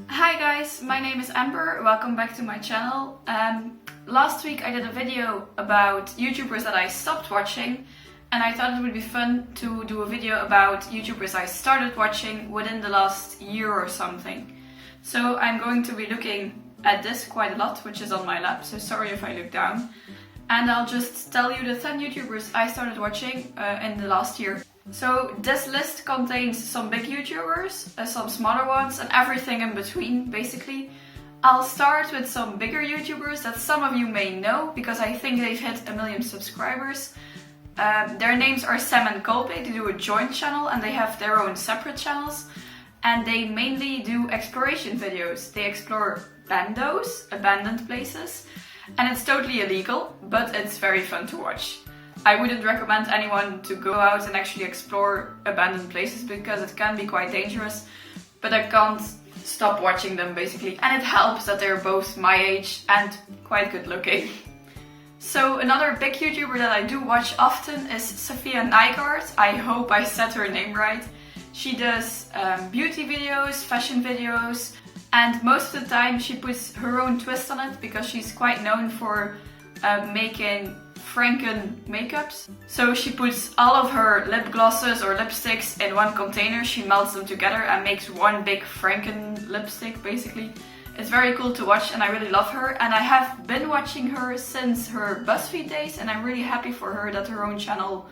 Hi guys, my name is Amber, welcome back to my channel. Last week I did a video about YouTubers that I stopped watching, and I thought it would be fun to do a video about YouTubers I started watching within the last year or something. So I'm going to be looking at this quite a lot, which is on my lap, so sorry if I look down. And I'll just tell you the 10 YouTubers I started watching in the last year. So this list contains some big YouTubers, some smaller ones, and everything in between, basically. I'll start with some bigger YouTubers that some of you may know, because I think they've hit 1 million subscribers. Their names are Sam and Colby. They do a joint channel and they have their own separate channels. And they mainly do exploration videos. They explore bandos, abandoned places. And it's totally illegal, but it's very fun to watch. I wouldn't recommend anyone to go out and actually explore abandoned places because it can be quite dangerous, but I can't stop watching them basically. And it helps that they're both my age and quite good looking. So another big YouTuber that I do watch often is Sofia and I. I hope I said her name right. She does beauty videos, fashion videos, and most of the time she puts her own twist on it because she's quite known for making Franken makeups. So she puts all of her lip glosses or lipsticks in one container, she melts them together and makes one big Franken lipstick basically. It's very cool to watch and I really love her, and I have been watching her since her BuzzFeed days, and I'm really happy for her that her own channel,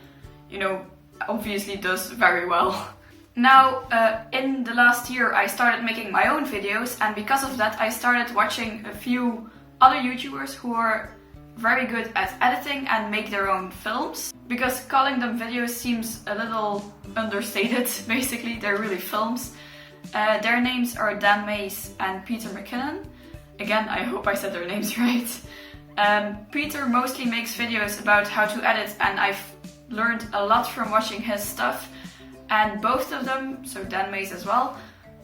you know, obviously does very well. Now, in the last year I started making my own videos, and because of that I started watching a few other YouTubers who are very good at editing and make their own films. Because calling them videos seems a little understated, basically, they're really films. Their names are Dan Mays and Peter McKinnon. Again, I hope I said their names right. Peter mostly makes videos about how to edit, and I've learned a lot from watching his stuff. And both of them, so Dan Mays as well,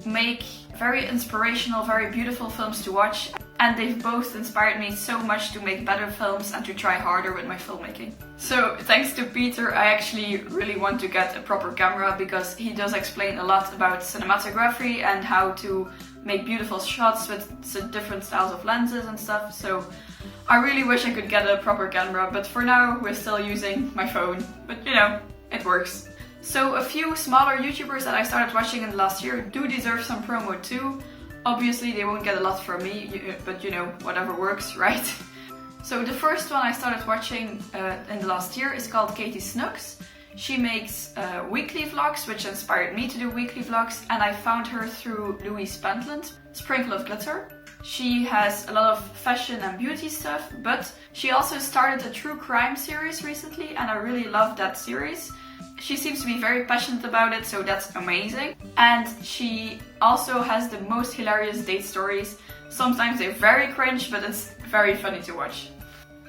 make very inspirational, very beautiful films to watch. And they've both inspired me so much to make better films and to try harder with my filmmaking. So thanks to Peter, I actually really want to get a proper camera because he does explain a lot about cinematography and how to make beautiful shots with different styles of lenses and stuff. So I really wish I could get a proper camera, but for now we're still using my phone. But you know, it works. So a few smaller YouTubers that I started watching in the last year do deserve some promo too. Obviously they won't get a lot from me, but you know, whatever works, right? So the first one I started watching in the last year is called Katy Snooks. She makes weekly vlogs, which inspired me to do weekly vlogs, and I found her through Louise Pentland, Sprinkle of Glitter. She has a lot of fashion and beauty stuff, but she also started a true crime series recently, and I really love that series. She seems to be very passionate about it, so that's amazing. And she also has the most hilarious date stories. Sometimes they're very cringe, but it's very funny to watch.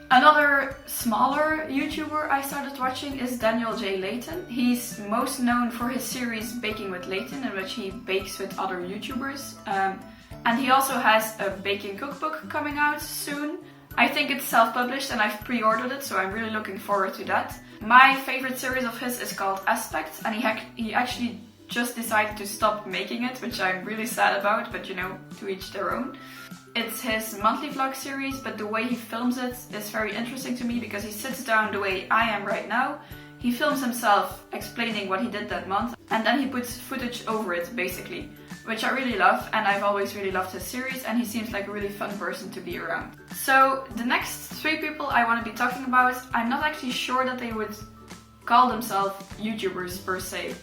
Another smaller YouTuber I started watching is J Layton. He's most known for his series Baking with Layton, in which he bakes with other YouTubers. And he also has a baking cookbook coming out soon. I think it's self-published and I've pre-ordered it, so I'm really looking forward to that. My favorite series of his is called Aspects, and he actually just decided to stop making it, which I'm really sad about, but you know, to each their own. It's his monthly vlog series, but the way he films it is very interesting to me because he sits down the way I am right now. He films himself explaining what he did that month, and then he puts footage over it basically, which I really love, and I've always really loved his series, and he seems like a really fun person to be around. So the next 3 people I want to be talking about, I'm not actually sure that they would call themselves YouTubers per se.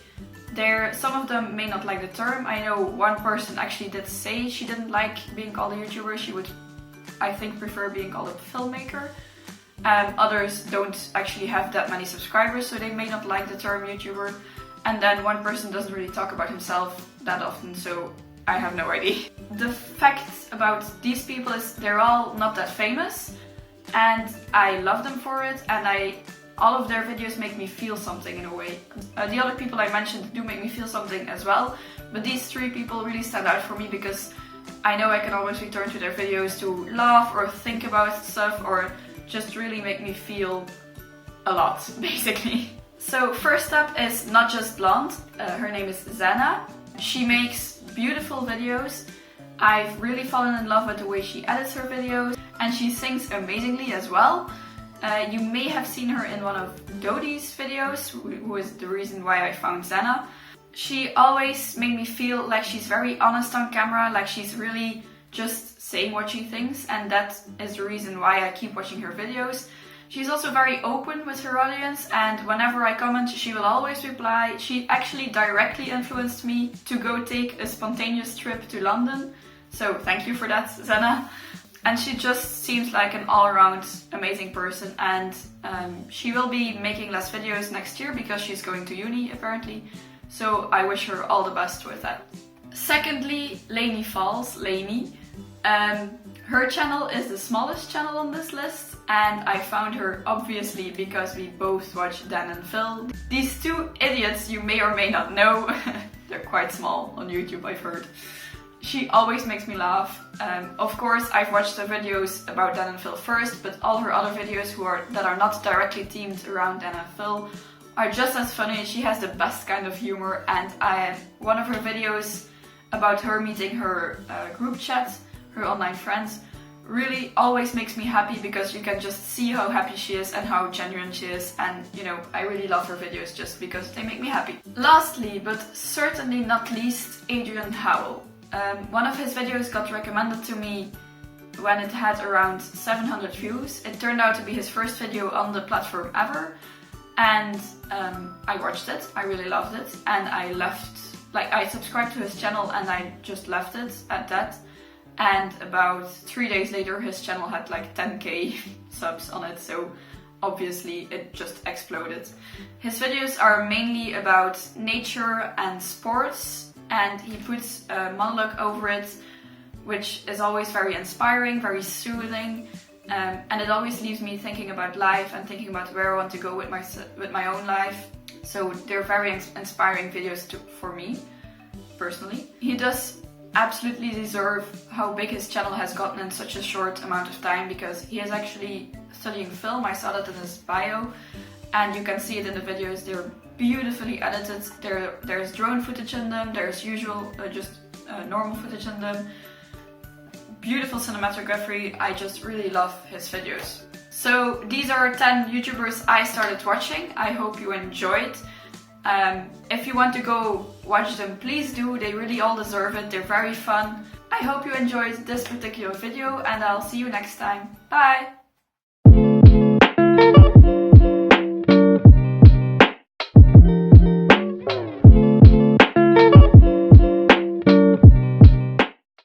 Some of them may not like the term. I know one person actually did say she didn't like being called a YouTuber. She would, I think, prefer being called a filmmaker. Others don't actually have that many subscribers, so they may not like the term YouTuber. And then one person doesn't really talk about himself that often, so I have no idea. The fact about these people is they're all not that famous, and I love them for it, and all of their videos make me feel something in a way. The other people I mentioned do make me feel something as well, but these 3 people really stand out for me because I know I can always return to their videos to laugh or think about stuff or just really make me feel a lot, basically. So first up is Not Just Blonde. Her name is Susanna. She makes beautiful videos. I've really fallen in love with the way she edits her videos, and she sings amazingly as well. You may have seen her in one of Dodie's videos, who is the reason why I found Zana. She always made me feel like she's very honest on camera, like she's really just saying what she thinks, and that is the reason why I keep watching her videos. She's also very open with her audience, and whenever I comment, she will always reply. She actually directly influenced me to go take a spontaneous trip to London, so thank you for that, Susanna. And she just seems like an all-around amazing person, and she will be making less videos next year because she's going to uni apparently, so I wish her all the best with that. Secondly, Lanie Falls, Lanie. Her channel is the smallest channel on this list, and I found her obviously because we both watch Dan and Phil. These two idiots you may or may not know. They're quite small on YouTube, I've heard. She always makes me laugh. Of course, I've watched the videos about Dan and Phil first, but all her other videos that are not directly themed around Dan and Phil are just as funny. She has the best kind of humor, and one of her videos about her meeting her group chat, her online friends, really always makes me happy because you can just see how happy she is and how genuine she is, and you know, I really love her videos just because they make me happy. Lastly, but certainly not least, Adrienne Towel. One of his videos got recommended to me when it had around 700 views. It turned out to be his first video on the platform ever, and I watched it, I really loved it, and I subscribed to his channel and I just left it at that. And about 3 days later his channel had like 10k subs on it, so obviously it just exploded. His videos are mainly about nature and sports, and he puts a monologue over it, which is always very inspiring, very soothing, and it always leaves me thinking about life and thinking about where I want to go with my own life. So they're very inspiring videos for me, personally. He does absolutely deserve how big his channel has gotten in such a short amount of time, because he is actually studying film. I saw that in his bio, and you can see it in the videos. They're beautifully edited. There's drone footage in them, there's normal footage in them. Beautiful cinematography. I just really love his videos. So these are 10 YouTubers I started watching. I hope you enjoyed. If you want to go watch them, please do. They really all deserve it. They're very fun. I hope you enjoyed this particular video, and I'll see you next time. Bye!